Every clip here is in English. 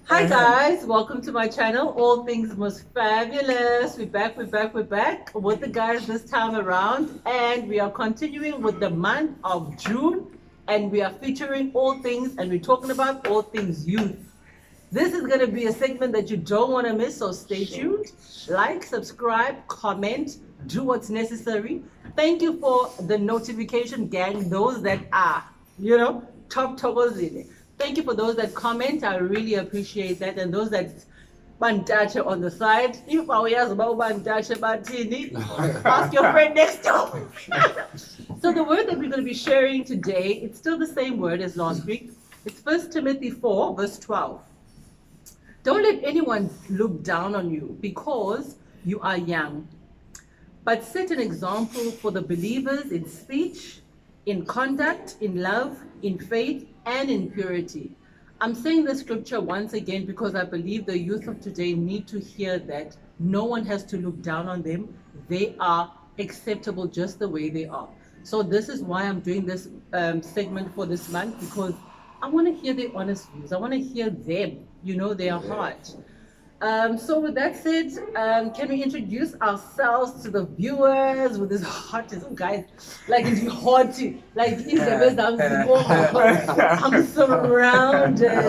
Hi guys, welcome to my channel, All Things Most Fabulous. We're back with the guys this time around, and we are continuing with the month of June, and we are featuring all things, and we're talking about all things youth. This is going to be a segment that you don't want to miss, so stay tuned. Like, subscribe, comment, do what's necessary. Thank you for the notification gang, those that are, top toggles in it. Thank you for those that comment. I really appreciate that. And those that bandache on the side. If I was about bandache batini, ask your friend next door. So the word that we're going to be sharing today, it's still the same word as last week. It's 1 Timothy 4, verse 12. Don't let anyone look down on you because you are young, but set an example for the believers in speech, in conduct, in love, in faith, and in purity. I'm saying this scripture once again because I believe the youth of today need to hear that no one has to look down on them. They are acceptable just the way they are. So this is why I'm doing this segment for this month, because I want to hear their honest views. I want to hear them, their heart. So with that said, can we introduce ourselves to the viewers with this hottest guys, like it's hotty, like it's the best I'm surrounded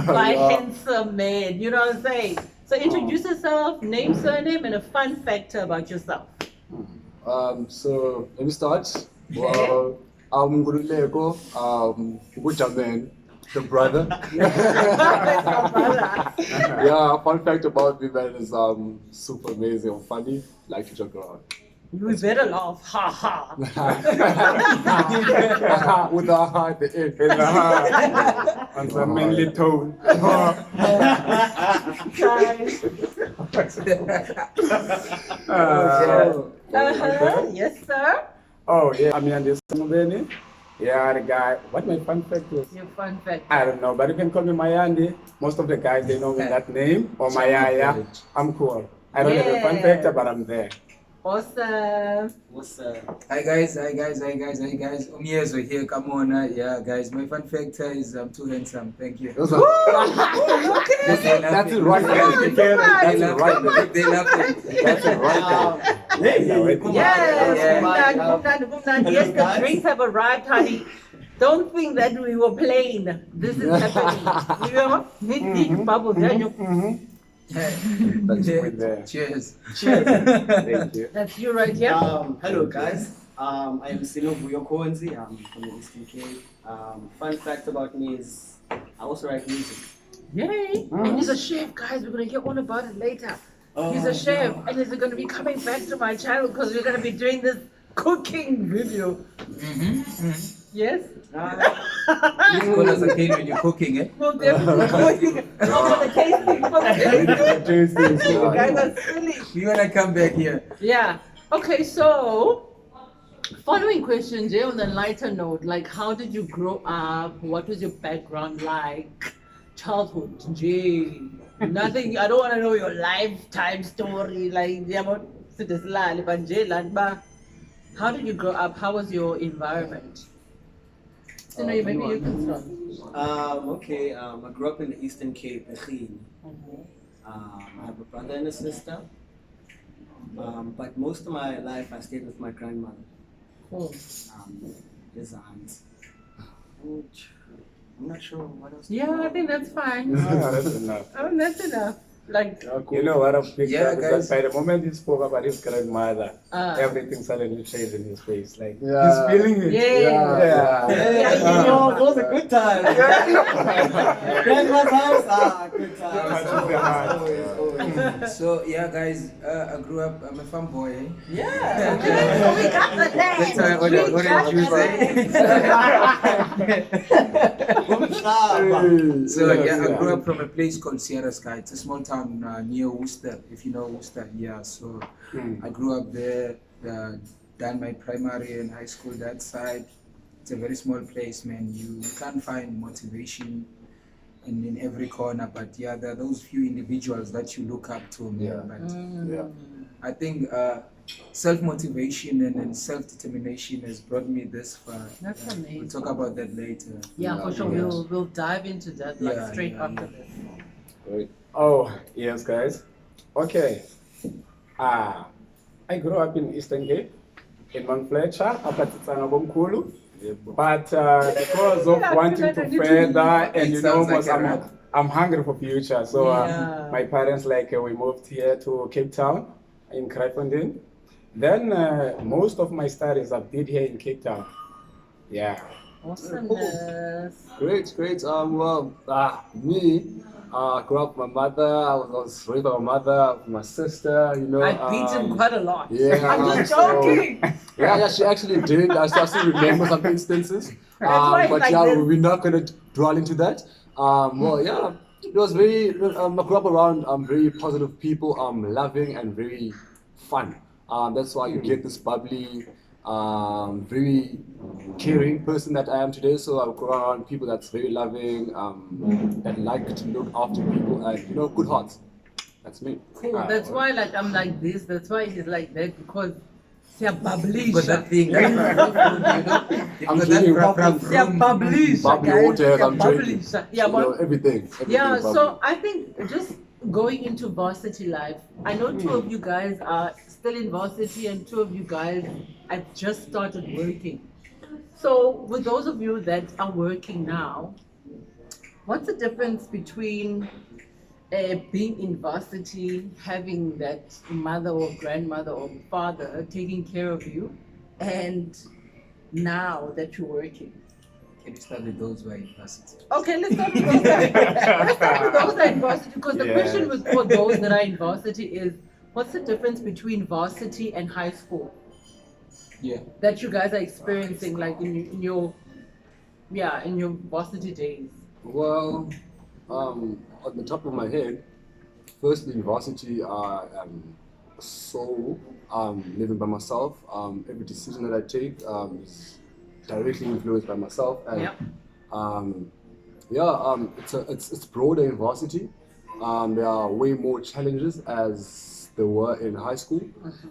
by handsome men, you know what I'm saying? So introduce yourself, name, surname, and a fun fact about yourself. So let me start. Well, I'm Guruleko, Ubujaman, the brother. Yeah, fun fact about me, man, is super amazing. I'm funny, like to joke around. You better laugh, ha ha. With a ha at the end. With a ha. On the manly tone. Yes, sir. Oh, yeah. I'm Andy Samubeni. Yeah, the guy. What my fun fact is? Your fun fact. I don't know, but you can call me Mayandi. Most of the guys, they know me that name. Or Mayaya. I'm cool. I don't have a fun factor, but I'm there. Awesome. What's up? Hi guys. Umyezo here, come on. Yeah, guys, my fun factor is I'm too handsome. Thank you. That's That's it right there. That's it right there. They love it. That's it right there. Yes, the drinks have arrived, honey. Don't think that we were playing. This is happening. You know? Bubble, Daniel. Cheers. Thank you. That's you right here. Hello guys, I am Sino Buyokonzi. I'm from the Eastern Cape. Fun fact about me is I also write music. Yay! And he's a chef, guys. We're gonna hear all about it later. He's a chef, and he's gonna be coming back to my channel because we're gonna be doing this cooking video. Yes. You call us again when you're cooking, eh? Well, definitely. For the tasting. You guys are silly. We wanna come back here. Yeah. Okay, so following question, Jay, on a lighter note, like how did you grow up? What was your background like? Childhood, Jay. Nothing. I don't want to know your lifetime story. Like, how did you grow up? How was your environment? So maybe you can start. Okay, I grew up in the Eastern Cape, Ekhini. I have a brother and a sister. But most of my life I stayed with my grandmother. Cool. His aunt. I'm not sure what else. Yeah, I think that's fine. That's enough. Oh, that's enough. Like, You know what I've picked Yeah, up is guys. that by the moment he spoke about his grandmother, Ah. everything suddenly changed in his face. Like, Yeah. he's feeling it. Yeah. Those are good times. Grandma's house, good times. So yeah, guys, I grew up. I'm a fanboy. Eh? yeah. So we got the name. That's why what did you say? So yeah, I grew up from a place called Sierra Sky. It's a small town near Worcester, if you know Worcester. Yeah, so I grew up there, done my primary and high school that side. It's a very small place, man. You can't find motivation in every corner, but yeah, there are those few individuals that you look up to, man. But I think self-motivation and self-determination has brought me this far. That's amazing. We'll talk about that later. Yeah, for sure. We'll dive into that like straight after this. Great. Oh, yes, guys. Okay. I grew up in Eastern Cape, in Mount Fletcher, up at Tsangabomkulu. But because of Yeah, I feel wanting like I to need to further, leave. and It you know, sounds like a rap. I'm hungry for future. So Yeah. my parents, like, we moved here to Cape Town in Kraaifontein. Then most of my studies I did here in Cape Town. Yeah. Awesomeness. Great, great. Me, grew up with my mother. I was raised by my mother, my sister. You know, I beat him quite a lot. yeah, I'm just so- joking. yeah, she actually did. I still remember some instances. why it's But like yeah, this. we're not gonna dwell into that. Well, yeah, it was very. I grew up around very positive people, loving and very fun. That's why you get this bubbly, very caring person that I am today. So I grew around people that's very loving, that like to look after people, and you know, good hearts. That's me. Cool. That's why like I'm like this. That's why he's like that because they're bubbly. But that thing, you know, I'm that drinking rap, rap, They're vroom. bubbly. Bubbly guys. water, They're I'm bubbly. drinking. Yeah, You know, but everything yeah. bubbly. So I think just going into varsity life. I know two of you guys are still in varsity, and two of you guys have just started working. So with those of you that are working now, what's the difference between being in varsity, having that mother or grandmother or father taking care of you, and now that you're working? Can you start with those who are in university? Okay, let's start with those let's start with those that are in varsity, because the question with for those that are in varsity is, what's the difference between varsity and high school Yeah. that you guys are experiencing, like in your varsity days? Well, on the top of my head, firstly, in varsity, so living by myself. Every decision that I take is directly influenced by myself, and Yep. it's broader in varsity. There are way more challenges as there were in high school,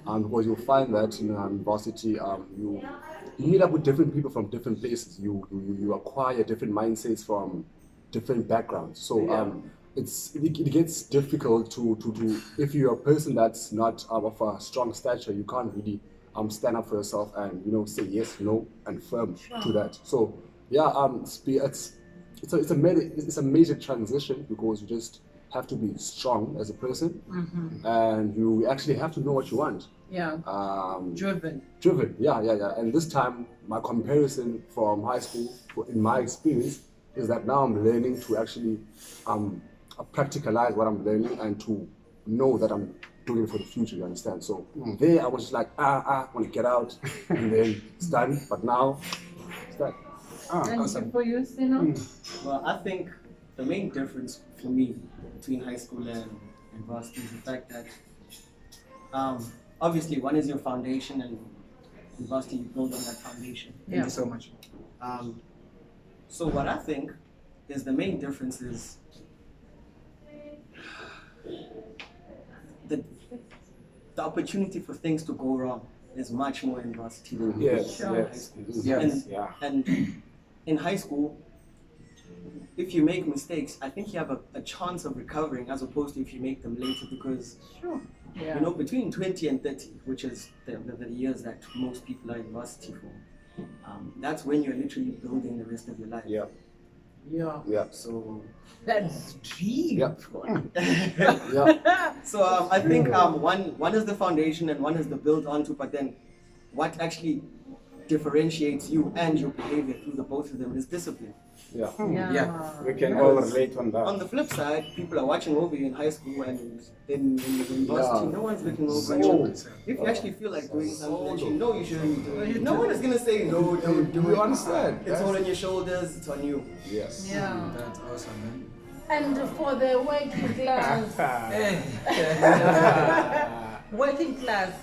because you'll find that in varsity, you meet up with different people from different places. You acquire different mindsets from different backgrounds. So it gets difficult to if you're a person that's not of a strong stature, you can't really stand up for yourself and say yes, no, and firm to that. So yeah, it's a major transition, because you just have to be strong as a person, and you actually have to know what you want. Yeah. Driven. Driven, yeah. And this time, my comparison from high school, in my experience, is that now I'm learning to actually practicalize what I'm learning and to know that I'm doing it for the future, you understand? So there I was just like, I want to get out, and then it's done. But now, it's done. And awesome. for you, Sino? Well, I think the main difference for me between high school and varsity is the fact that obviously one is your foundation, and in varsity you build on that foundation. Thank you so much. So what I think is the main difference is the opportunity for things to go wrong is much more in varsity than Yes, in high yes, school. Yes. And in high school, if you make mistakes, I think you have a chance of recovering, as opposed to if you make them later, because Sure. Yeah. you know, between 20 and 30, which is the years that most people are in varsity for, that's when you're literally building the rest of your life. Yeah. Yeah. So, That's deep. Yeah. Yeah. so I think one is the foundation and one is the build onto, but then what actually differentiates you and your behavior through the both of them is discipline. Yeah. Yeah. We can all relate on that. On the flip side, people are watching over you in high school and in university. Yeah. No one's looking over So- you. If you actually feel like doing something that you know you shouldn't be doing, no one is gonna say no, don't do You it. understand? It's all on your shoulders. It's on you. Yes. Yeah. That's awesome, man. And for the working class, working class,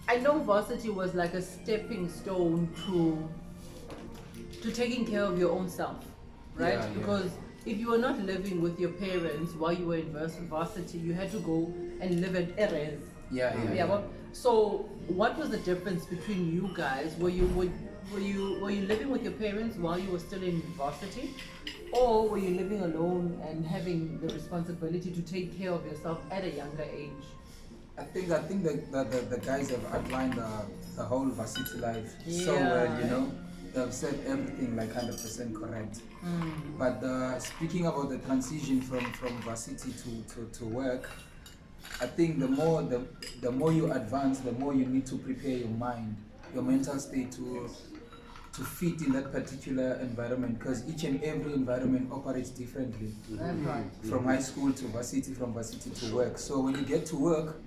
I know varsity was like a stepping stone to taking care of your own self, right? Yeah, yeah. Because if you were not living with your parents while you were in varsity, you had to go and live at Erez. Yeah. But, so what was the difference between you guys where you would were you living with your parents while you were still in varsity, or were you living alone and having the responsibility to take care of yourself at a younger age? I think the guys have outlined the whole varsity life so well, you know. They've said everything like 100% correct. But speaking about the transition from varsity to work, I think the more you advance, the more you need to prepare your mind, your mental state to fit in that particular environment, because each and every environment operates differently. That's right. From high school to varsity, from varsity to work. So when you get to work,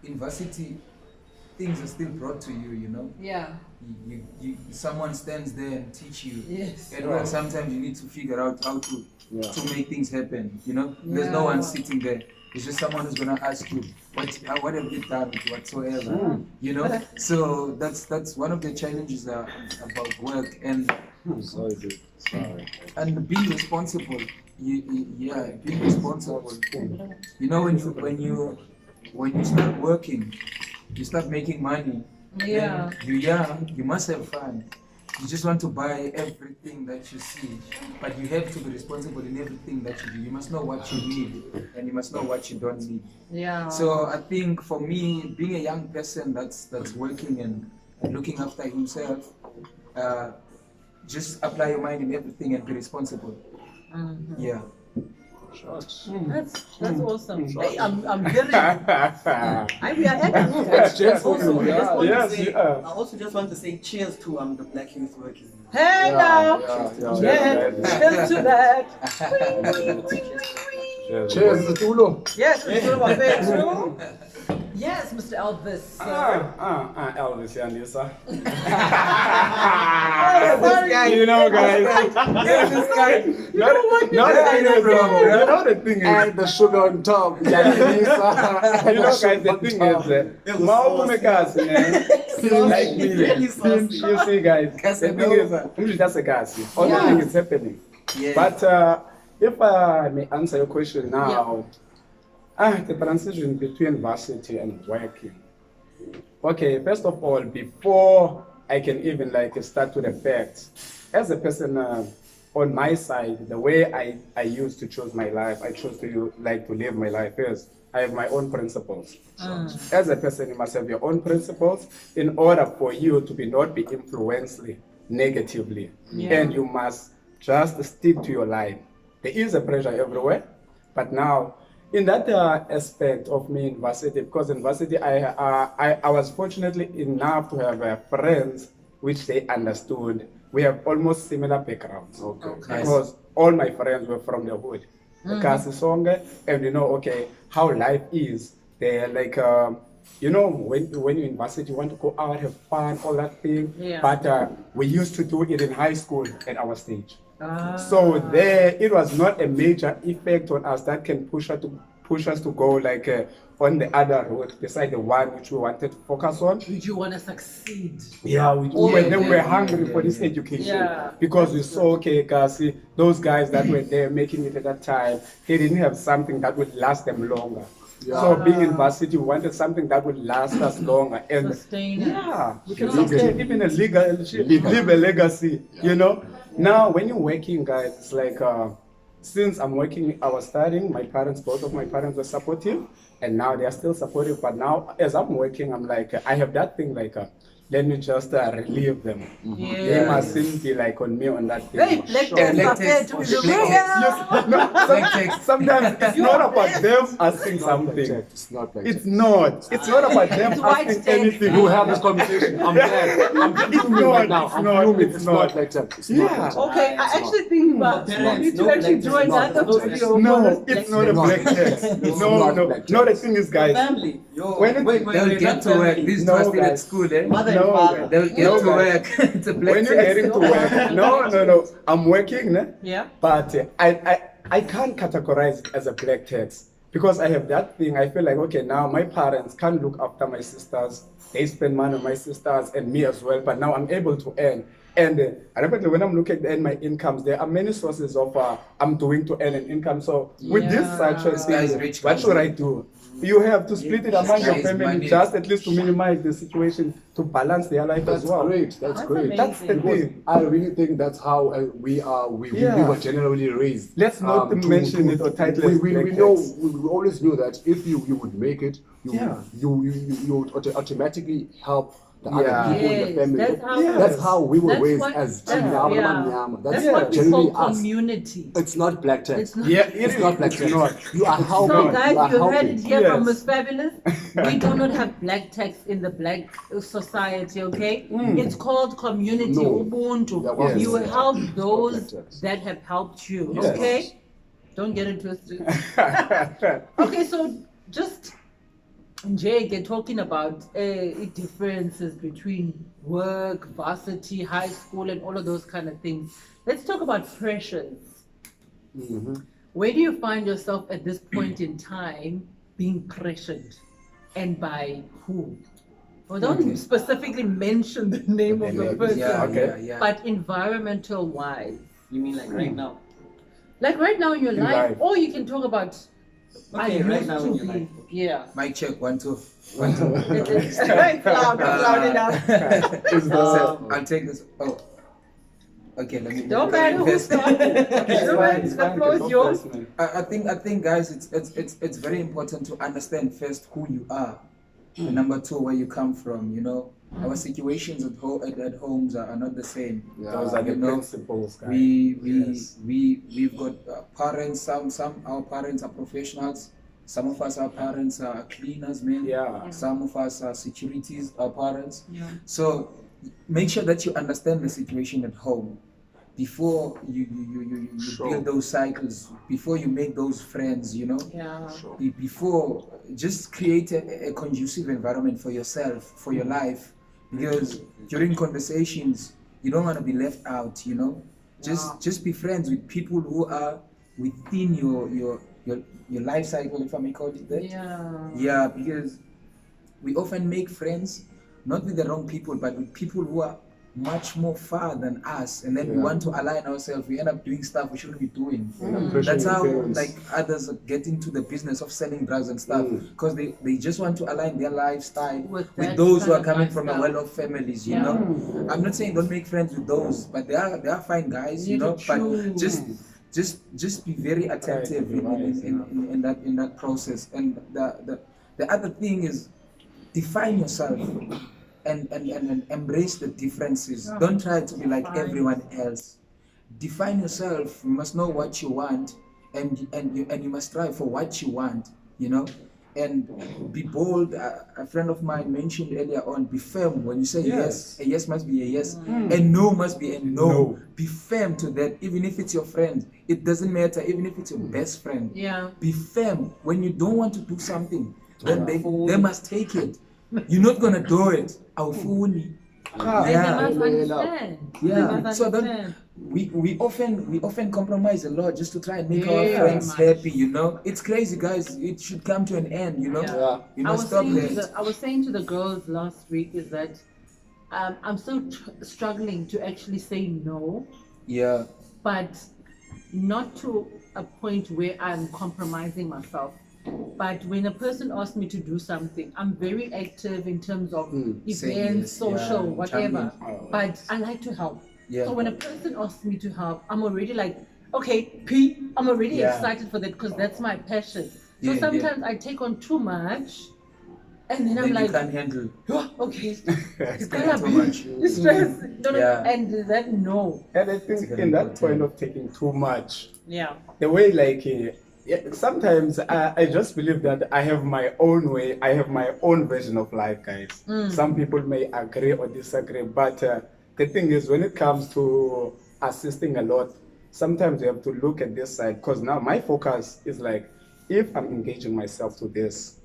in varsity, things are still brought to you, you know. Yeah. Someone stands there and teach you. Yes. And well, sometimes you need to figure out how to make things happen, you know. There's Yeah. no one sitting there. It's just someone who's gonna ask you, what have you done whatsoever, you know. So that's one of the challenges about work and and being responsible. Being responsible. You know, when you start working, you start making money. Yeah. You must have fun. You just want to buy everything that you see, but you have to be responsible in everything that you do. You must know what you need, and you must know what you don't need. Yeah. So I think for me, being a young person that's working and looking after himself, just apply your mind in everything and be responsible. Yeah. That's awesome. Hey, I'm very. We are happy. That's just Also, I just want Yes, to say, yeah. I also just want to say cheers to the Black Youth Working. Hey now. Yeah. Cheers to that. Cheers, Tulo. Yes, Mr. Wafetu. Yes, Mr. Elvis. Elvis, yeah, Lisa. Sorry. You know, guys. This guy. The thing is, And the sugar on top. you know, guys, the thing is, Maumekazi, man. Like me, Really saucy. you see, guys, the thing is, I'm just a gas. All the thing is happening. Yeah. But if I may answer your question now, the transition between varsity and working. Okay, first of all, before I can even start to the facts, as a person on my side, the way I used to choose my life, I chose to live my life is I have my own principles. As a person, you must have your own principles in order for you to not be influenced negatively. Yeah. And you must just stick to your life. There is a pressure everywhere, but now in that aspect of me in varsity, because in varsity I was fortunately enough to have friends which they understood. We have almost similar backgrounds. Okay. Because all my friends were from the hood, the Kasisonga, and you know, okay, how life is. They're you know, when you're in varsity, you want to go out, have fun, all that thing. Yeah. But we used to do it in high school at our stage. So there, it was not a major effect on us that can push us to go on the other road beside the one which we wanted to focus on. Did you want to succeed? Yeah, we were hungry for this education. Yeah. Because we saw, okay, guys, see, those guys that were there making it at that time, they didn't have something that would last them longer. Yeah. So being in varsity, we wanted something that would last us longer. And Sustain it. yeah, we can Legacy. sustain even a leave a legacy, you know. Now, when you're working, guys, it's since I'm working, I was studying, both of my parents were supportive, and now they are still supportive. But now, as I'm working, I'm I have that thing, let me just relieve them. Yeah. They mustn't be on me on that thing. Hey, black Yeah, men are fair to be the Sometimes it's not about them asking something. It's not like It's not. It's not about them It's white asking tape. anything. You have this conversation. I'm glad. I'm fuming right now. I'm fuming. It's not like that. It's not like that. Okay, I actually think No, we need no to actually black do men. another No, video. No, it's not a black text. It's No, not no. black No, the text. thing is, guys. Family. Yo, When it- They'll get to work. These two No, are still at guys. school, eh? Mother and No, father. They'll get No, to guys. work. It's a black When you're text. heading to work, no. I'm working, ne? Yeah. But I can't categorize it as a black text because I have that thing. I feel okay, now my parents can't look after my sisters. They spend money on my sisters and me as well. But now I'm able to earn. And definitely when I'm looking at my incomes, there are many sources of I'm doing to earn an income. So with this Yeah. such a This guy is thing, rich, what guys. should I do? you have to split it among your Guys, family, money. just at least to minimize the situation, to balance their life That's as well. great. That's great. That's the Because thing. I really think that's how we Yeah. were generally raised. Let's not mention it or title it we black know tax. we always knew that if you would make it, Yeah. you would automatically help the Yeah. other people in Yes, the family. that's how, Yes. That's how we were that's raised what- as that's- Chinyama yeah. Manyama. That's Yeah. what we generally call us. community. It's not black tax. It's not. Yeah, It's not black tax. not. You are helping. So guys, you are you heard helping. it here from Yes. Miss Fabulous. We do not have black tax in the black society, okay? It's called community, No. Ubuntu. That was- You Yes. help Black those tax. that have helped you, Yes. okay? Don't get it twisted. Okay, so just Jake, you're talking about differences between work, varsity, high school, and all of those kind of things. Let's talk about pressures. Where do you find yourself at this point in time being pressured, and by who? Well, don't specifically mention the name of the person, Yeah. but environmental wise. You mean like right now? Like right now in your In life, life. or you can talk about Okay, right now in to your be. life. Yeah. Mic check, 1, 2. It's loud enough. I'll take this. Oh. Okay, let me. Don't matter who started. The floor is yours. I think, guys, it's very important to understand first who you are, and number two, where you come from. You know, our situations at homes are not the same. Those are the You know, principles, guys. we've Yes. got parents. Some our parents are professionals. Some of us, our parents are cleaners, man. Yeah. Some of us are securities, our parents. Yeah. So make sure that you understand the situation at home before you Sure. build those cycles, before you make those friends, you know. Yeah. Before, just create a conducive environment for yourself, for your life, because during conversations you don't want to be left out, you know. Just be friends with people who are within your life cycle, if I may call it that. Yeah, because we often make friends not with the wrong people, but with people who are much more far than us, and then we want to align ourselves. We end up doing stuff we shouldn't be doing. That's how like others get into the business of selling drugs and stuff, because they just want to align their lifestyle With with that those who are kind of coming from a lifestyle. well-off families. You know, I'm not saying don't make friends with those, but they are fine guys. You You know, need to but choose. just be very attentive in that process. And the other thing is define yourself. And embrace the differences. Don't try to be like everyone else. Define yourself. You must know what you want, and you must strive for what you want. You know, and be bold. A friend of mine mentioned earlier on, be firm. When you say yes, a yes must be a yes, and no must be a no. Be firm to that, even if it's your friend. It doesn't matter, even if it's your best friend. Yeah. Be firm. When you don't want to do something, then they must take it. You're not gonna do it. Awufuni. And they must understand. Yeah. They must So don't, understand. we often compromise a lot just to try and make our Very friends much. happy, you know. It's crazy, guys. It should come to an end, you know. Yeah. You I must was stop saying that. I was saying to the girls last week is that I'm still struggling to actually say no, Yeah. but not to a point where I'm compromising myself. But when a person asks me to do something, I'm very active in terms of Saying events, yes, social, yeah, whatever. champion. But I like to help. Yeah. So when a person asks me to help, I'm already like, okay, P, I'm already Yeah. excited for that because that's my passion. So Yeah, sometimes I take on too much, and then I'm Then you like, can't handle. oh, okay, it's getting gonna too be much. stress. No, Yeah. and that no. And I think very in that important. point of taking too much, Yeah. the way like sometimes I just believe that I have my own way, I have my own version of life, guys. Some people may agree or disagree, but the thing is, when it comes to assisting a lot, sometimes you have to look at this side, because now my focus is like, if I'm engaging myself to this,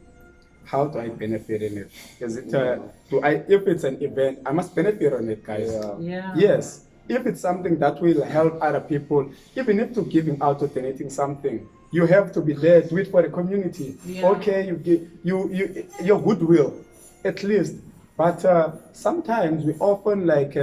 how do I benefit in it? Is it if it's an event, I must benefit on it, guys. Yeah. Yes. If it's something that will help other people, even if to giving out or donating something, you have to be there, do it for the community. Yeah. Okay, you give your goodwill, at least. But sometimes we often like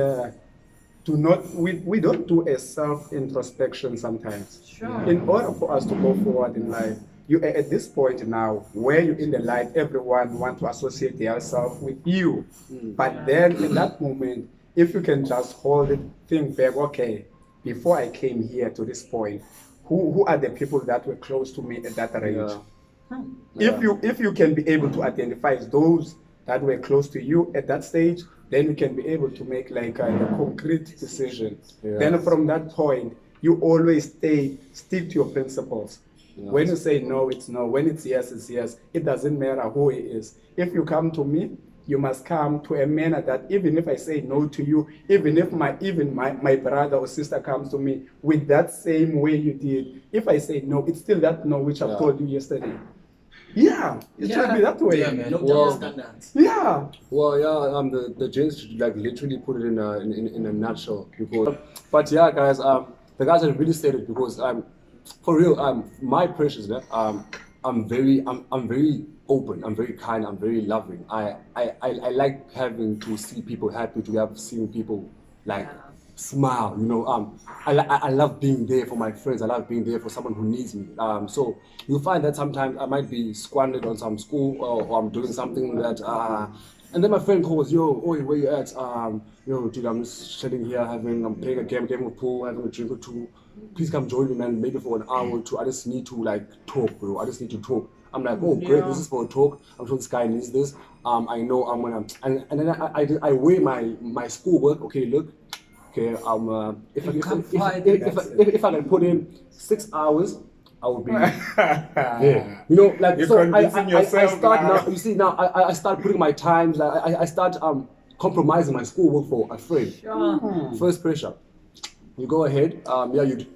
we don't do a self introspection sometimes. Sure. In order for us to go forward in life, you are at this point now where you're in the light, everyone want to associate themselves with you. But then in that moment, if you can just hold it, think back, okay, before I came here to this point, who are the people that were close to me at that age? If you can be able to identify those that were close to you at that stage, then you can be able to make like a concrete decision. Then from that point, you always stick to your principles. When you say no, it's no. When it's yes, it's yes. It doesn't matter who it is. If you come to me, you must come to a manner that even if I say no to you, even if my brother or sister comes to me with that same way you did, if I say no, it's still that no which I've told you yesterday. Yeah, it should be that way. Yeah, man. No double standards. Yeah. Well, yeah, the gents should like literally put it in a nutshell because. But yeah, guys, the guys have really said it because for real, my precious, I'm very open, I'm very kind, I'm very loving. I like having to see people happy, to have seen people like smile, you know. I love being there for my friends, I love being there for someone who needs me. So you'll find that sometimes I might be squandered on some school or I'm doing something that and then my friend calls, yo, oi, where you at? Yo, dude, I'm just chilling here, I'm playing a game of pool, having a drink or two. Please come join me, man, maybe for an hour or two. I just need to like talk, bro. I just need to talk. I'm like, oh, great, this is for a talk. I'm sure this guy needs this. I know I'm gonna, and then I weigh my schoolwork. Okay, look, okay, if I can put in 6 hours, I will be there. You know, like You're so. convincing I yourself start now. now. You see now, I start putting my times. I start compromising my schoolwork for a friend. First pressure. You go ahead.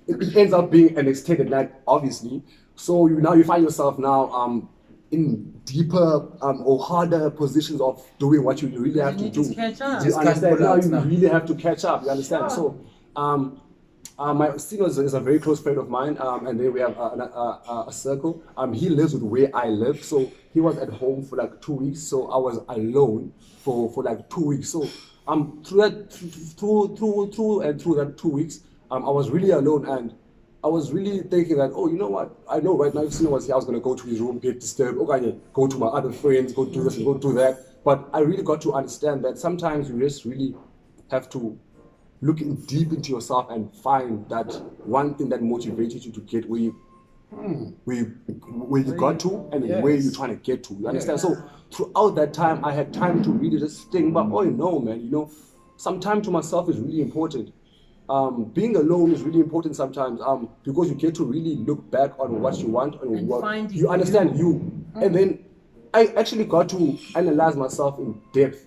It ends up being an extended night, obviously. So you find yourself now in deeper or harder positions of doing what you really have to do. To catch up. You understand? pull Now out you now. really have to catch up. You understand? So my senior is a very close friend of mine, and then we have a circle. He lives with where I live, so he was at home for like 2 weeks. So I was alone for like 2 weeks. So through that 2 weeks, I was really alone, and I was really thinking that, oh, you know what? I know right now if Sino was here, I was gonna go to his room, get disturbed. Okay, go to my other friends, go do this and go do that. But I really got to understand that sometimes you just really have to look deep into yourself and find that one thing that motivated you to get where you got to and where you're trying to get to. You understand? So throughout that time, I had time to really just think about, oh no, man, you know, some time to myself is really important. Being alone is really important sometimes because you get to really look back on what you want and what find you understand you. And then I actually got to analyze myself in depth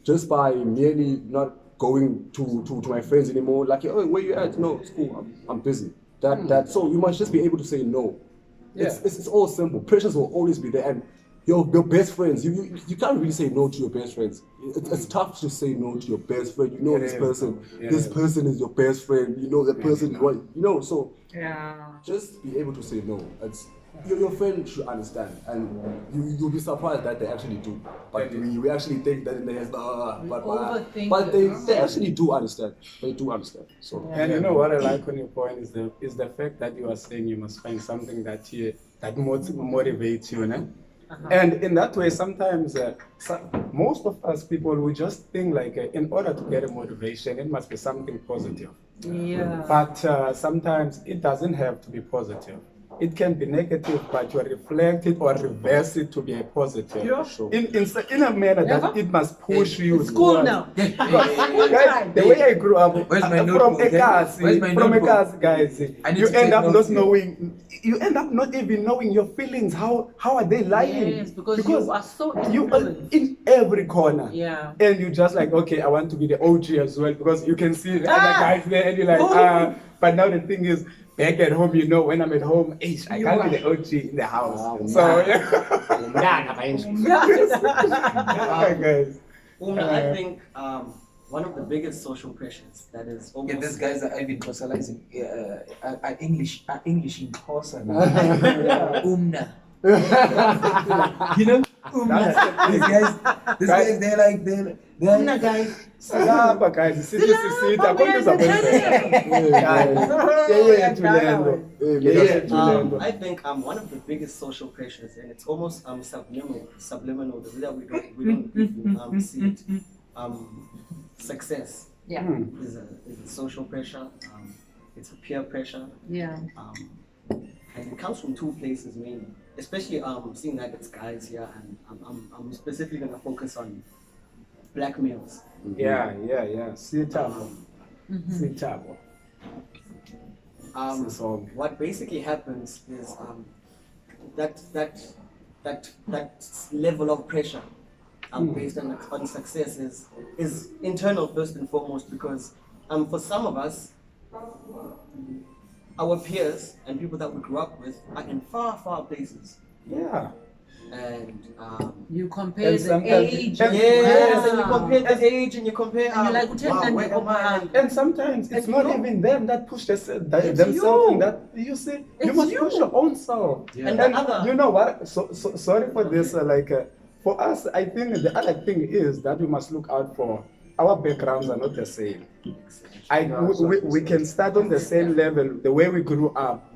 just by merely not going to my friends anymore. Like, oh, where you at? No, school. I'm busy. That. So you must just be able to say no. It's all simple. Pressures will always be there, and your best friends. You can't really say no to your best friends. It's tough to say no to your best friend. You know this person. This person is your best friend. You know the person. You know. So just be able to say no. Your friend should understand, and you'll be surprised that they actually do. But we actually think that in the head, but they actually do understand. They do understand. So And you know what I like on your point is the fact that you are saying you must find something that motivates you, né? And in that way, sometimes most of us people we just think like in order to get a motivation, it must be something positive. Yeah. But sometimes it doesn't have to be positive. It can be negative, but you reflect it or reverse it to be a positive. In a manner that it must push you. School towards- now. Guys, the way I grew up, Where's my from notebook, a eh? class, Where's my from a notebook? class, guys, I need you to end take up not notes here. knowing. You end up not even knowing your feelings. How are they lying? Yes, because you are so you are influenced. in every corner. Yeah. And you just like, okay, I want to be the OG as well because you can see the other guys there, and you're like, But now the thing is, back at home, you know, when I'm at home, I can't be the OG in the house. So guys. I think one of the biggest social pressures that is almost Yeah, these guys are even socializing. English in Xhosa. Umna. You know, That's these guys, they're Nah, guys. Silapha guys, sithi sisitha konke I think one of the biggest social pressures, and it's almost subliminal, the way that we don't even see it. Success Yeah. is a social pressure. It's a peer pressure. Yeah. And it comes from two places mainly. Especially seeing that it's guys here, and I'm specifically gonna focus on black males. Yeah. Sithabo. Sithabo. What basically happens is that level of pressure based on success is internal first and foremost, because for some of us, our peers and people that we grew up with are in far places. Yeah. And you compare the sometimes- age. yes, and you compare the age and you compare And you're like, where am I? And sometimes it's not even them that push themselves in that. You see, you It's must you. push your own self. Yeah. And And the other, you know what? So sorry for this. For us, I think the other thing is that we must look out for our backgrounds are not the same. We can start on the same level, the way we grew up.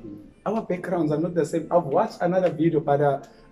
Our backgrounds are not the same. I've watched another video, but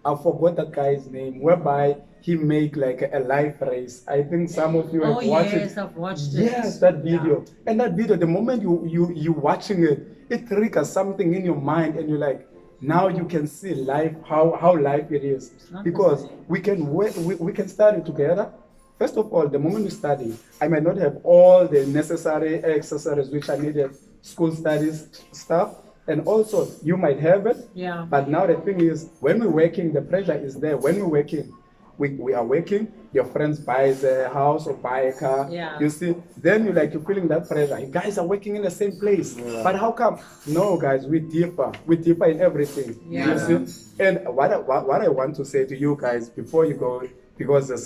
I forgot that guy's name, whereby he make like a life race. I think some of you have Oh watched yes, it. I've watched it. Yes, that video. And that video, the moment you watching it, it triggers something in your mind, and you're like, now you can see life, how life it is. not the Because same. we can study together. First of all, the moment you study, I might not have all the necessary accessories which I needed, school studies stuff, and also you might have it. Yeah. But now the thing is, when we're working, the pressure is there. When we're working, we are working, your friends buys a house or buy a car. Yeah. You see, then you're feeling that pressure. You guys are working in the same place. Yeah. But how come? No, guys, we differ. We differ in everything. Yeah. You see? And what I want to say to you guys before you go, because as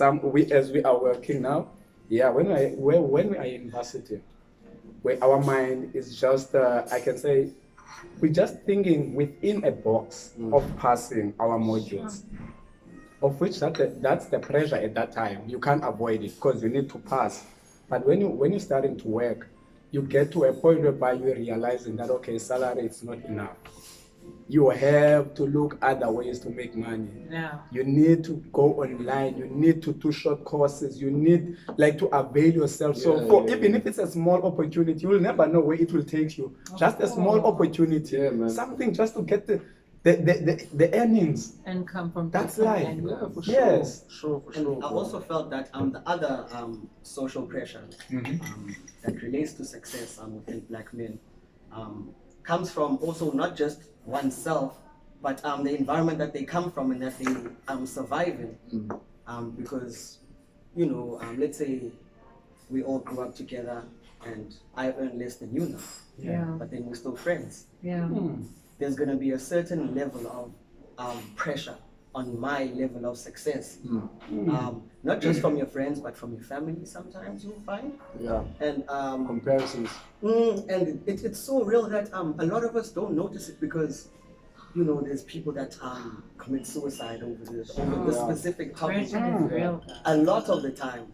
we are working now, yeah, when we are in university, where our mind is just, I can say, we're just thinking within a box of passing our modules, of which that's the pressure at that time. You can't avoid it because you need to pass. But when you're starting to work, you get to a point whereby you're realizing that, okay, salary is not enough. You have to look other ways to make money. Yeah. You need to go online. You need to do short courses. You need to avail yourself. Even if it's a small opportunity, you will never know where it will take you. Just a small opportunity, Yeah, man. something just to get the earnings. And come from That's different life. angles. Yeah, for sure. Yes. For and sure. I also felt that the other social pressure that relates to success within black men comes from also not just oneself, but the environment that they come from and that they survive in. Because, let's say we all grew up together and I earn less than you now, Yeah. but then we're still friends. Yeah. There's going to be a certain level of pressure on my level of success. Not just from your friends, but from your family sometimes you'll find. Yeah. And Comparisons. and it's so real that a lot of us don't notice it because, there's people that commit suicide over this specific topic. Pressure is real. A lot of the time,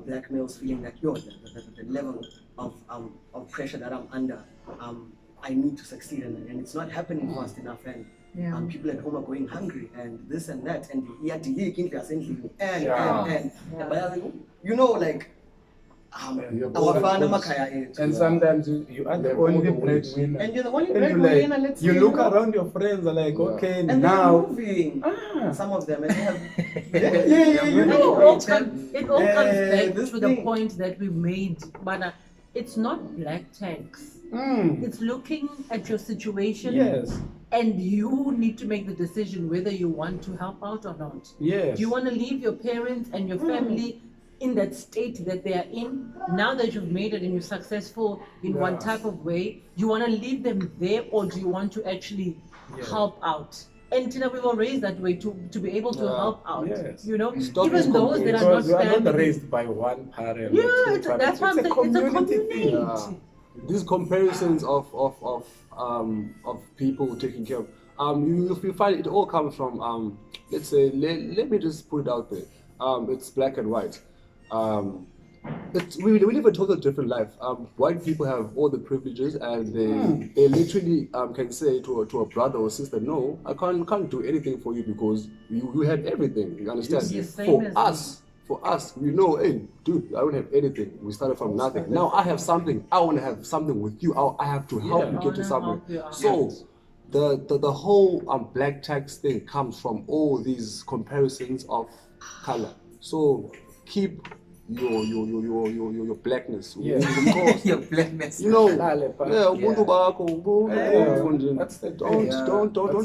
black males feeling that the level of pressure that I'm under, I need to succeed, and it's not happening fast enough, and Yeah. people at home are going hungry and this and that, and Yeah. but Yeah, awafana amakhaya ethu. And sometimes you are the They're only all the ways. breadwinner. And you're the only And breadwinner, let's say, you look around your friends are like, Yeah. okay, and they're now. moving. Ah. Some of them, and they have You And know. it all comes back this to the thing- point that we made, but it's not black tax. It's looking at your situation, Yes. and you need to make the decision whether you want to help out or not. Yes. Do you want to leave your parents and your family in that state that they are in? Now that you've made it and you're successful in one Yeah. type of way, you want to leave them there, or do you want to actually Yeah. help out? And Tina, we were raised that way to be able to Yeah. help out. Yes. Stop Even this those that are Because you not are not standing. raised by one parent. Yeah, or two it's- parents. that's what I'm saying. It's a community. Yeah. These comparisons of people taking care of. you find it all comes from let's say let me just put it out there. It's black and white. We live a total different life. White people have all the privileges, and they literally can say to a brother or sister, no, I can't do anything for you because you had everything. You understand? For us, we know, hey, dude, I don't have anything. We started from nothing. Now I have something. I want to have something with you. I have to help you get to something. So the whole black tax thing comes from all these comparisons of color. So keep your blackness. Yeah. Your blackness. You know,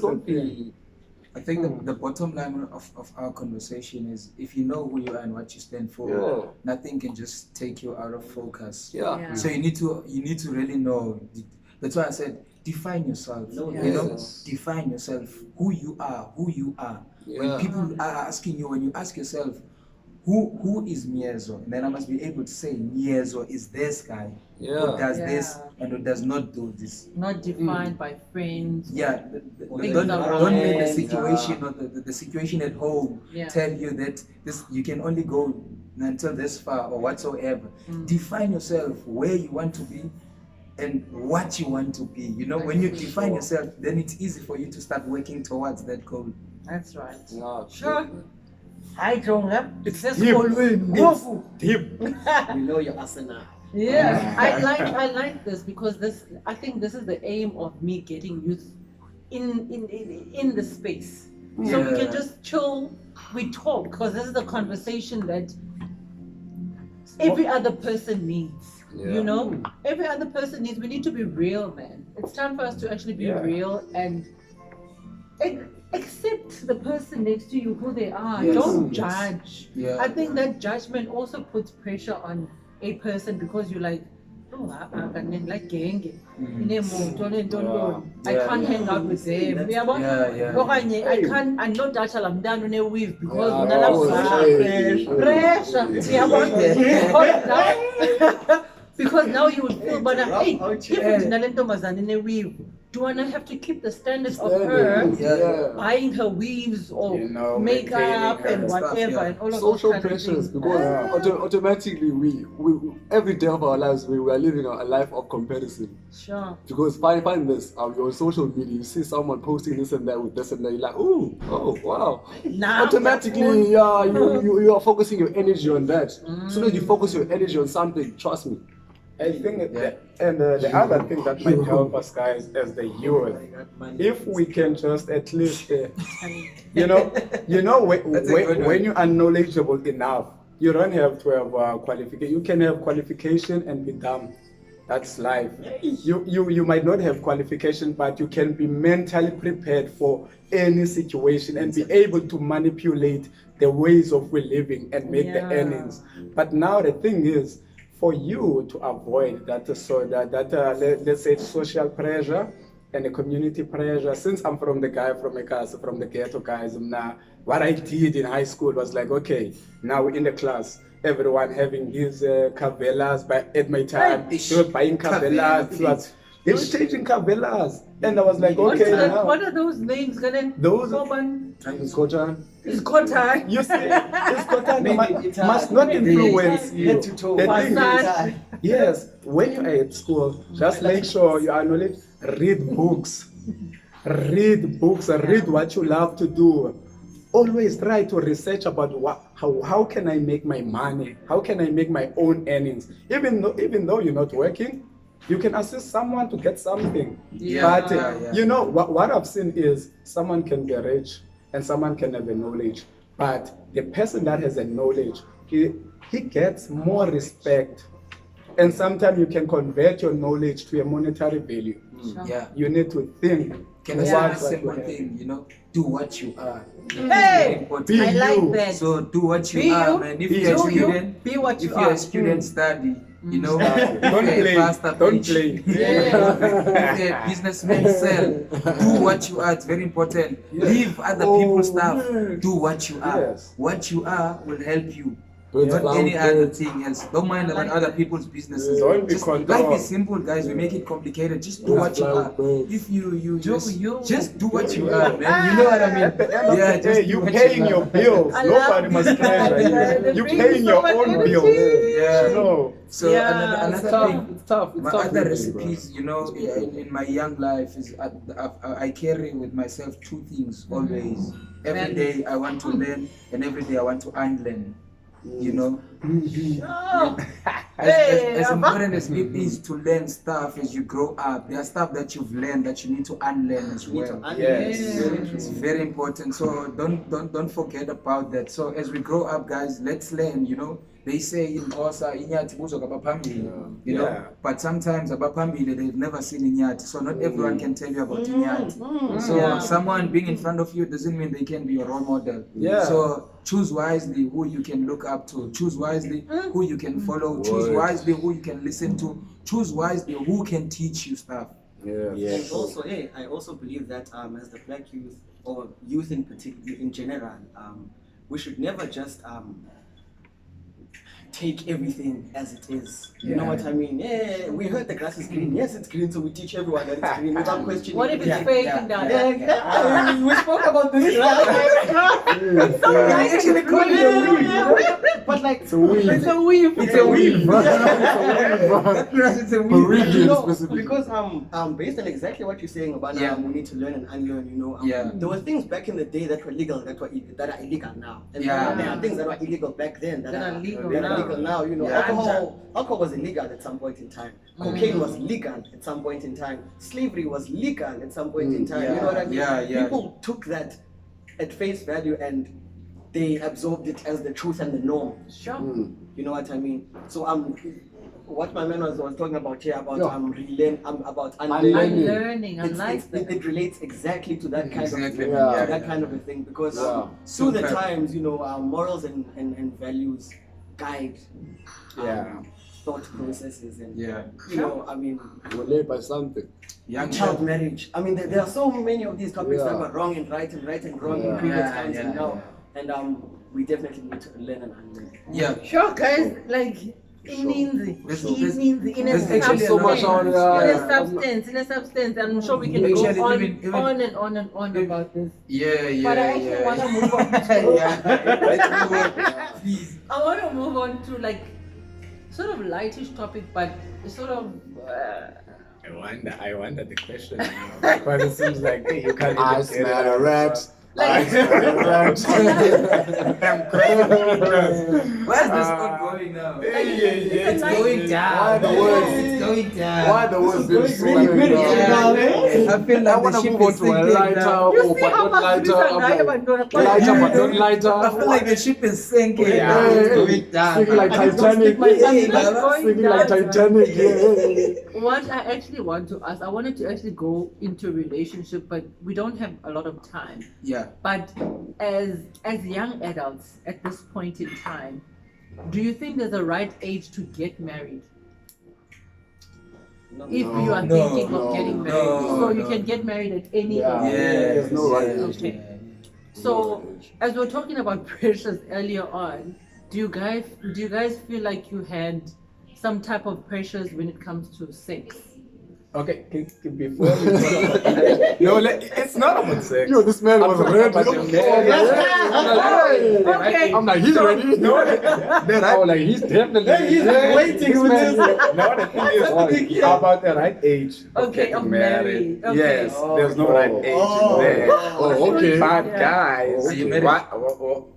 don't be. I think the bottom line of our conversation is if you know who you are and what you stand for, nothing can just take you out of focus. Yeah. So you need to really know. That's why I said define yourself. You know, define yourself. Who you are. When people are asking you, when you ask yourself, who is Miezo? And then I must be able to say Miezo is this guy who does this and who does not do this. Not defined by friends. Yeah, don't let the situation or the situation at home tell you that you can only go until this far or whatsoever. Define yourself where you want to be and what you want to be. You know, when you define yourself, then it's easy for you to start working towards that goal. That's right. Sure. Hi, Jonga. It's Let's deep. go. It's deep. We know your arsenal. Yeah, I like this because I think this is the aim of me getting youth in the space. So we can just chill, we talk, because this is the conversation that every other person needs. You know, every other person needs. We need to be real, man. It's time for us to actually be real and accept the person next to you who they are. Don't judge. I think that judgment also puts pressure on a person because you're like, oh, I can like gang. I can't hang out with them. I can't. I'm not that I'm done on a weave because pressure. Because now you would feel, but hey, do I not have to keep the standards of her buying her weaves or makeup and whatever and all of social those pressures? Because automatically we every day of our lives we are living a life of comparison. Sure. Because find this you're on social media, you see someone posting this and that with this and that, you're like, oh wow. Automatically, you are focusing your energy on that. As soon as you focus your energy on something, trust me. I think the other thing that might help us guys as the youth, if we can just at least, when you are knowledgeable enough, you don't have to have qualification. You can have qualification and be dumb. That's life. You might not have qualification, but you can be mentally prepared for any situation and be able to manipulate the ways of living and make the earnings. But now the thing is, for you to avoid that, let's say social pressure and the community pressure. Since I'm from the ghetto guys, now what I did in high school was like, okay, now we're in the class, everyone having these cavelas. At my time, they were buying cavelas. They were changing cavelas, and I was like, okay, what are those names? Those It's Kotan. It's Kotan. You see, it's Kotan must not influence you. Head to toe. The thing is, yes, when you are at school, just make sure you are knowledge. Read books, read what you love to do. Always try to research about how can I make my money? How can I make my own earnings? Even though you're not working, you can assist someone to get something. You know what I've seen is someone can be rich and someone can have a knowledge, but the person that has a knowledge, he gets more respect, and sometimes you can convert your knowledge to a monetary value. You need to think. Can I say one thing? You know, do what you are. Hey, I like that. So do what you are, man. If you're a student, be what you if you're a student, study. You know, don't play. If you're a businessman, sell. Do what you are. It's very important. Leave other people's stuff. Do what you are. What you are will help you. Birds not fly any with other birds. thing else. Don't mind about other people's businesses. Don't be Just, controlled. life is simple, guys. We make it complicated. Just do Birds what you fly are. with birds. If you Do you. just do what you are, man. You know what I mean? At the end of the day, just do you what paying are. your bills. I Nobody love must these guys, pressure guys. you. They You bring paying so your much own energy. bills. Yeah. No. So Yeah, another so- thing, It's tough. It's my tough other living, bro. recipes, you know, in my young life is I carry with myself two things always. Every day I want to learn, and every day I want to unlearn. You know, Oh. as Hey, important as it is to learn stuff as you grow up, there are stuff that you've learned that you need to unlearn as You need to well. unlearn. Yes. It's very important. So don't forget about that. So as we grow up, guys, let's learn. You know, they say in Xhosa, "Inyathi buzo kabaphambili," you know. Yeah. But sometimes abaphambili they've never seen Inyathi, so not everyone can tell you about Inyathi. So Yeah. someone being in front of you doesn't mean they can be your role model. Yeah. So choose wisely who you can look up to. Choose wisely who you can follow. Choose Word. wisely who you can listen to. Choose wisely who can teach you stuff. Yeah. And also, I also believe that as the black youth or youth in particular, in general, we should never just take everything as it is. You know what I mean? Yeah, we heard the grass is green. Yes, it's green, so we teach everyone that it's green without questioning. What if it's Yeah. fake and down? We spoke about this, right? Yeah, actually call it a weave. yeah. But like, It's a weave. It's a weave. It's a weave. That grass is a weed. Peruvian No, specifically. because based on exactly what you're saying about Yeah. we need to learn and unlearn. You know, Yeah. there were things back in the day that were legal that are illegal now, and Yeah. there are things that were illegal back then that are legal legal now. now. You know, Yeah. alcohol was illegal at some point in time. Cocaine was legal at some point in time. Slavery was legal at some point in time. You know what I mean? Yeah. People took that at face value and they absorbed it as the truth and the norm. Sure. You know what I mean? So what my man was talking about here about Yeah. relearn about Unlearning. Unlearning. I like that. it relates exactly to that kind Exactly. of Yeah. to that kind of a thing because Yeah. through the Super. times, you know, our morals and values guide Yeah. thought processes and Yeah. you know, I mean, We're led by something. Young child marriage. I mean, there are so many of these topics that Yeah. were wrong and right and wrong in Yeah. previous Yeah, times yeah, and now, and we definitely need to learn and unlearn. Yeah. Sure, guys. Like, it Sure. means There's- it means in a there's actually so much on substance. In a substance. I'm sure we can Actually, go on, even- on and on and on about this. Yeah. But I actually want to move on. Yeah. Let's move on. Please. I want to move on to like sort of lightish topic, but sort of. I wonder the question now, because it seems like hey, you can't I even get smell it a out. rat. Like- I smell a rat. Where's this not going now? It's It's going down. Why the words? It's going down. Why the words being so really like good, that? Yeah. I feel I like want the to ship move on is to a sinking lighter now. You or see but how not much lighter. this I'm guy like, about doing a lighter but not I lighter. feel like the ship is sinking. Yeah. now. It's going down. Sinking like I just Titanic. stick my tongue in Yeah, it, going Sinking like down. Titanic. Yeah. What I actually want to ask, I wanted to actually go into a relationship, but we don't have a lot of time. Yeah. But as young adults at this point in time, do you think there's a right age to get married? No, If No, you are no, thinking no, of getting married, no, so you no. can get married at any Yeah. age. There's no right age. Okay. So as we we're talking about pressures earlier on, do you guys feel like you had some type of pressures when it comes to sex? Okay, before we talk about no, it's not about sex. Yo, this man I'm was talking ready. about the I'm marriage. like, Okay. I'm like, he's ready. No, Then I was like, he's definitely. he's waiting This with man- this. No, the thing is about the right age of Okay, getting of married. married. Okay. Yes, there's no right age Oh. there. Oh, okay. But Yeah. guys, Are you married?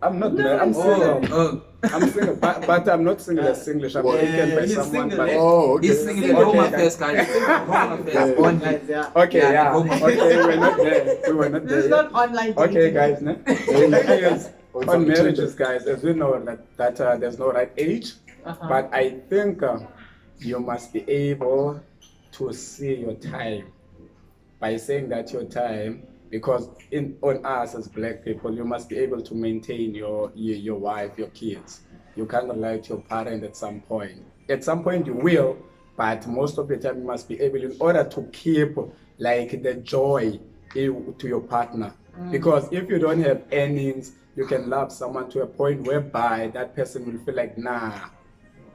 I'm not No, married. I'm single. Oh. I'm single, but I'm not single as English. I'm Well, taken by he's someone. single, But eh? Oh, okay. He's singing at home affairs, guys. Home affairs. Yeah. Only. guys, yeah. okay, Yeah, yeah. home Okay, we're not there. We were not This there. is yet. not online Okay, dating. guys. No? Yes. On On some marriages, guys, as we know that there's no right age, Uh-huh. but I think you must be able to see your time by saying that your time, because on us as black people, you must be able to maintain your wife, your kids. You cannot lie to your parent at some point. At some point you will, but most of the time you must be able, in order to keep like the joy to your partner, Because if you don't have earnings, you can love someone to a point whereby that person will feel like, nah,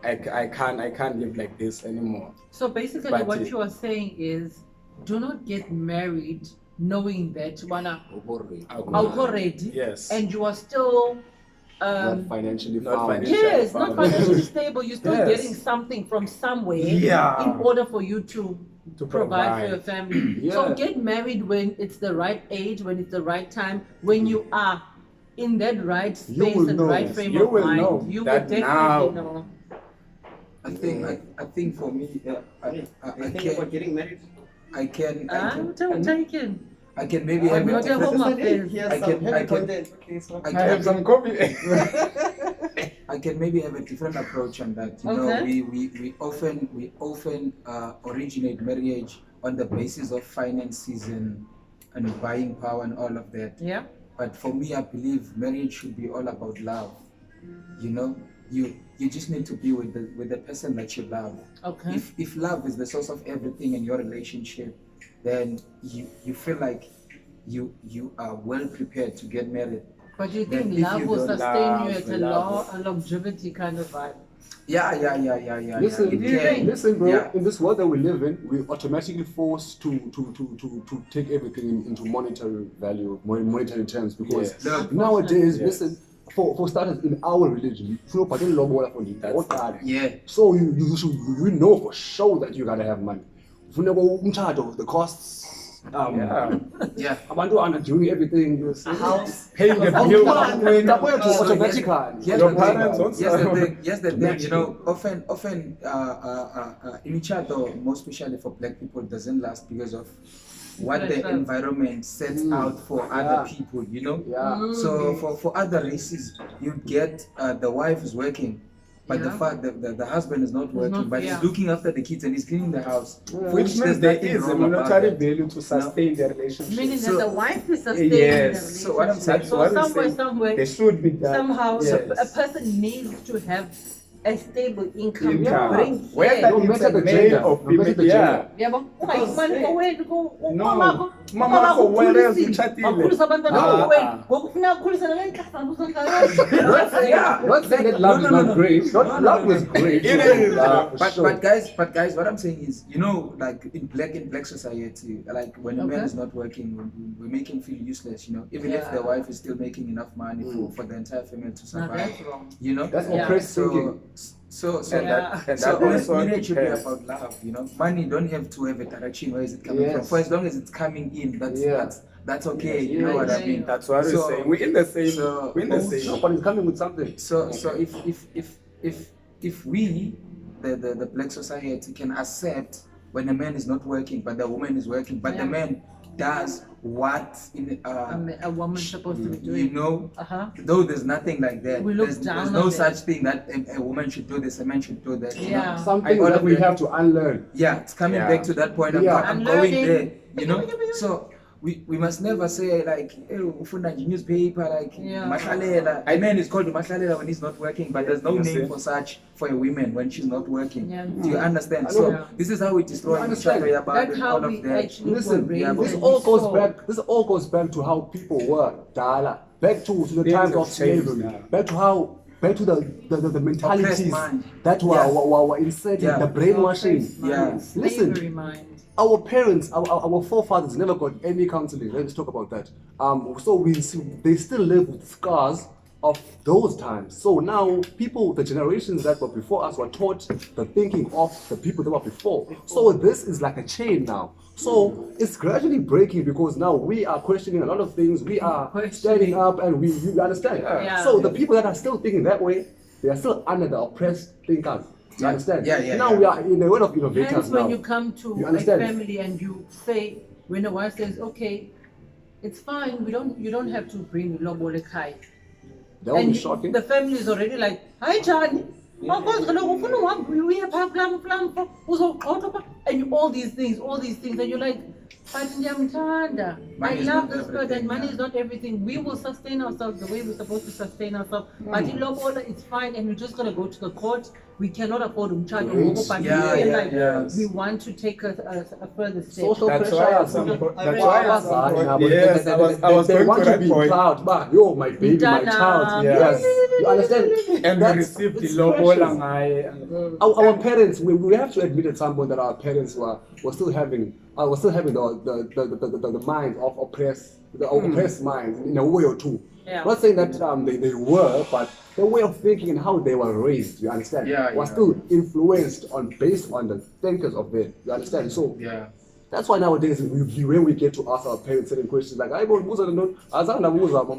I can't live like this anymore. So basically, But what it- you are saying is, do not get married knowing that wanna already, Yes. and you are still Not financially Not found. financially. yes, not found. financially stable. You're still Yes. getting something from somewhere Yeah. in order for you to To provide for your provide. family. So Yeah. get married when it's the right age, when it's the right time, when you are in that right You space will and know. right frame You of will mind. know You will that definitely now- know. I think for me, Are you I thinking about can, getting married? I can, Taken. I can maybe I'm have not a a home different, affairs. He has I some can- heavy I can- content. Okay, so I I have some coffee. I can maybe have a different approach on that. You know, Okay. we often originate marriage on the basis of finances and buying power and all of that. Yeah. But for me, I believe marriage should be all about love. You know, you just need to be with the person that you love. Okay. If love is the source of everything in your relationship, then you feel like you are well prepared to get married. But you Then think if love you will don't sustain you love, at love a longevity kind of vibe? Yeah. Listen, It Do you can. think? listen, bro. Yeah. In this world that we live in, we're automatically forced to take everything into monetary value, monetary terms. Because Yes. Look, nowadays, Yes. listen, for starters, in our religion, you That's- Yeah. So you know for sure that you gotta have money. The costs. Yeah. Yeah. Abantwana doing everything. You see. A house. Paying the Oh, bill. man, automatically. Here's Your the parents thing. also. Here's the thing. You know, often, initiato, more especially for black people, doesn't last because of what the Pressure. environment sets out for other people. You know. Yeah. So for other races, you get the wife is working, but the Yeah. fact that the husband is not working, not- but yeah. he's looking after the kids and he's cleaning the house. Which there's means there nothing is a wrong about monetary that. value to sustain the relationship. Meaning So- that the wife is sustaining Yes. the So what I'm saying- That's So what I'm somewhere, saying. somewhere, There should be that. somehow, Yes. a person needs to have a stable income. Income. Bring Whether here. No it's matter a the male gender, or no matter female, the yeah. Yabo, ungayifumani kowenu, No. umamakho Mamakho whereas ukhulisile. utshadile. Wakhulisa abantwana Ah, bakho wenu. ah. Ngoku kufuneka ukhulisele le nkahlana Yeah. Not saying that love is not great. Love is great. It is. For sure. But guys, what I'm saying is, you know, like in black society, like when a man Okay. is not working, we make him feel useless. You know, even if the Yeah. wife is still making enough money for the entire family to Now survive. that's wrong. You know, That's Yeah. oppressed thinking. So And Yeah. that so also marriage should be depends. about love. You know, money don't have to have a direction. Where is it coming from? Yes. For as long as it's coming in, Yeah. that's okay. Yes, You know what I yes. mean? That's what we're So- saying. We're in the same. so- we're in the No, same. but it's coming with something. So if we the black society can accept when a man is not working but the woman is working, but the Yeah. man does what in A woman's supposed to be you doing. know, Uh-huh. though there's nothing like that. We look there's down no on such thing that a woman should do this, a man should do that. You know? Yeah. Something all that of we them- have to unlearn. Yeah, it's coming Yeah. back to that point. Yeah. I'm I'm going learning. there, you know. So we must never say like, hey, ufunda newspaper, like Yeah. mahlalela. A man is called mahlalela when he's not working, but there's no You name see? for such for a woman when she's not working. Yeah. Do you understand? I So know. this is how we destroy I each understand. other about That's and how all we of that. actually Listen, were raised this and all we goes saw. back. This all goes back to how people were, Dala. Back to the Things times have of changed slavery. now. Back to the mentalities mind. that were, Yeah. were inserted, Yeah. the brainwashing. Yeah. Listen. Slavery mind. Our parents, our forefathers never got any counseling. Let's talk about that. So we see they still live with scars of those times. So now people, the generations that were before us, were taught the thinking of the people that were before. So this is like a chain now. So it's gradually breaking because now we are questioning a lot of things. We are standing up and we understand. Yeah. So the people that are still thinking that way, they are still under the oppressed thinkers. You understand? Yeah, Now yeah. we are in the world of innovators Hence, now. when you come to You a understand? family and you say, when a wife says, okay, it's fine, you don't have to bring lobole kai. That would And be shocking. the family is already like, hi Johnny. and all these things, and you're like, but Nyamtanda, I Money is love not this person, everything, money yeah. is not everything. We will sustain ourselves the way we're supposed to sustain ourselves. But in Lobola, it's fine, and we're just gonna go to the court. We cannot afford to charge a Yes. but Yeah, we feel yeah, like yes. we want to take a further step. Social That's pressure. why at is some something- point, I that's read why about at some Sorry, point, but yes, I was they going want to to that be point. proud. But yo, my baby, my Dana. child. Yes. You understand? And we That's- received the it's lobola precious. ngai. Our parents, we have to admit at some point that our parents were still having the mind of oppressed minds in a way or two. Yeah. Not saying that they were, but the way of thinking and how they were raised, you understand, Yeah, was yeah. still influenced based on the thinkers of them. You understand? So Yeah. that's why nowadays when we get to ask our parents certain questions like, "I don't know," I'm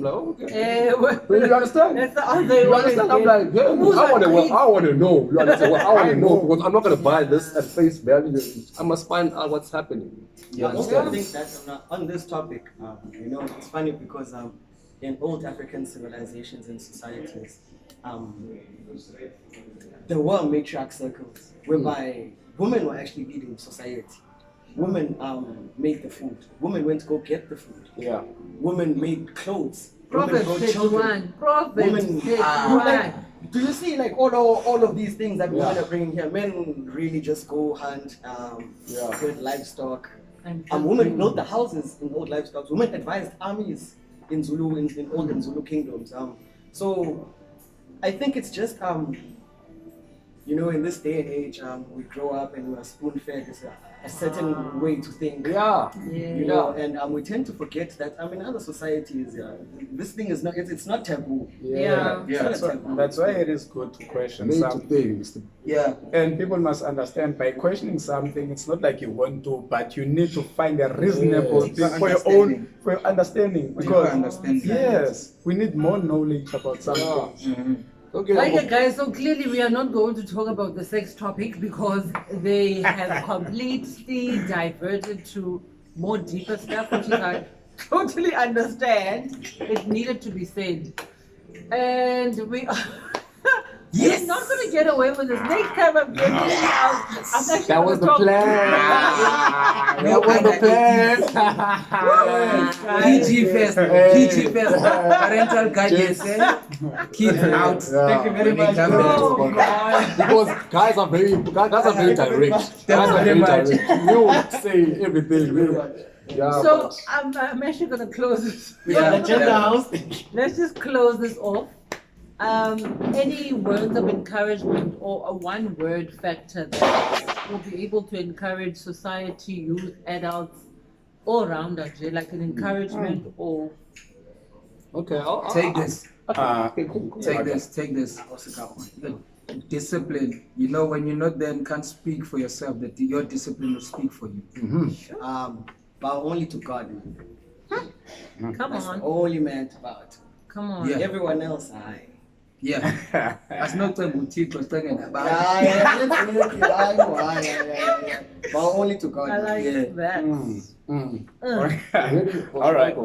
like, "Oh, okay." You understand? That's the answer You understand? I'm like, yeah, I want to know. You understand? Well, I want to know because I'm not going to buy this at face value. I must find out what's happening. You I also understand? think that on this topic, it's funny because in old African civilizations and societies, there were matriarch circles whereby women were actually leading society. Women made the food. Women went to go get the food. Yeah. Women made clothes. Proverbs Women brought children. 31. Proverbs Women, 31. do you see like all of these things that women Yeah. are bringing here? Men really just go hunt, Yeah. herd livestock. And Women built the houses in old livestock. Women advised armies in Zulu in olden Zulu kingdoms. So I think it's just in this day and age, we grow up and we're spoon fed a certain way to think. Yeah. And we tend to forget that in other societies, this thing is not it's not taboo. Yeah. It's not a That's why, taboo. that's why it is good to question Made to something. things. Yeah. And people must understand by questioning something, it's not like you want to, but you need to find a reasonable Yes. thing for your understanding. For your Because understanding. yes, we need more knowledge about something. Okay. Okay, guys, so clearly we are not going to talk about the sex topic because they have completely diverted to more deeper stuff, which is I totally understand. It needed to be said. And we're not going to get away with this. Next time I'm getting I'm actually That was the gonna talk- plan. That was the plan. PG first. PG first. Parental guidance. Kids out. Thank you very much. Oh, God. Because guys are very direct. Guys are very direct. You say everything. Yeah. So but- I'm actually going to close this. Yeah, agenda house. Let's just close this off. Any words of encouragement or a one-word factor that will be able to encourage society, youth, adults, all around us, like an encouragement or Okay. Take this. Okay, cool. Take this. Discipline. You know, when you're not there and can't speak for yourself, that your discipline will speak for you. Bow only to God. come That's the on, only man to bow to. come on. Yeah. Everyone else, aye. Yeah. That's not a boutique was talking about. Bow only to God. I like Yeah. that. All right.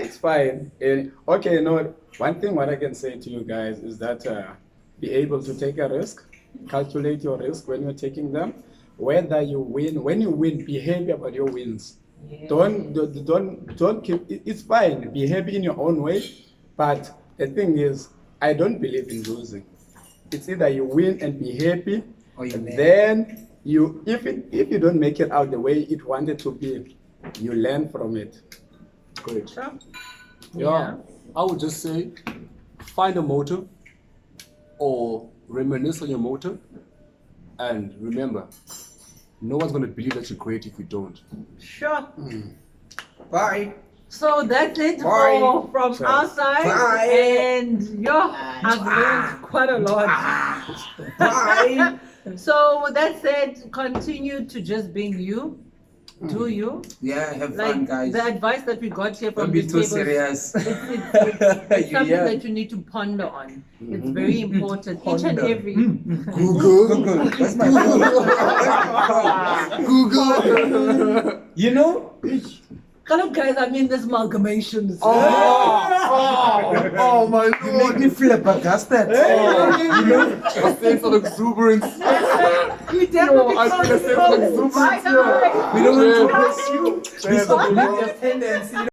It's fine. Okay, what I can say to you guys is that be able to take a risk, calculate your risk when you're taking them. Whether you win, when you win, be happy about your wins. Yeah. Don't keep. It's fine. Be happy in your own way, but the thing is, I don't believe in losing. It's either you win and be happy, Or you learn. then if you don't make it out the way it wanted to be, you learn from it. Great. Sure. Yeah. I would just say, find a motive or reminisce on your motive, and remember, no one's going to believe that you're great if you don't. Sure. Bye. So that's it Bye. from Sure. our side. Bye. And I've learned quite a lot. Bye. So with that said, continue to just being you. Do you? Yeah, have Like fun, guys. the advice that we got here from Don't be this too table, serious. it's something Yeah. that you need to ponder on. It's very important. Each and Ponder. every Google. That's my Google. You know? Hello guys, I'm in this amalgamations. Oh my You make lord. me flabbergasted. You know, a sense of exuberance. We definitely I feel the same close. exuberance Bye, here. guys. We don't want to miss you. Tendency.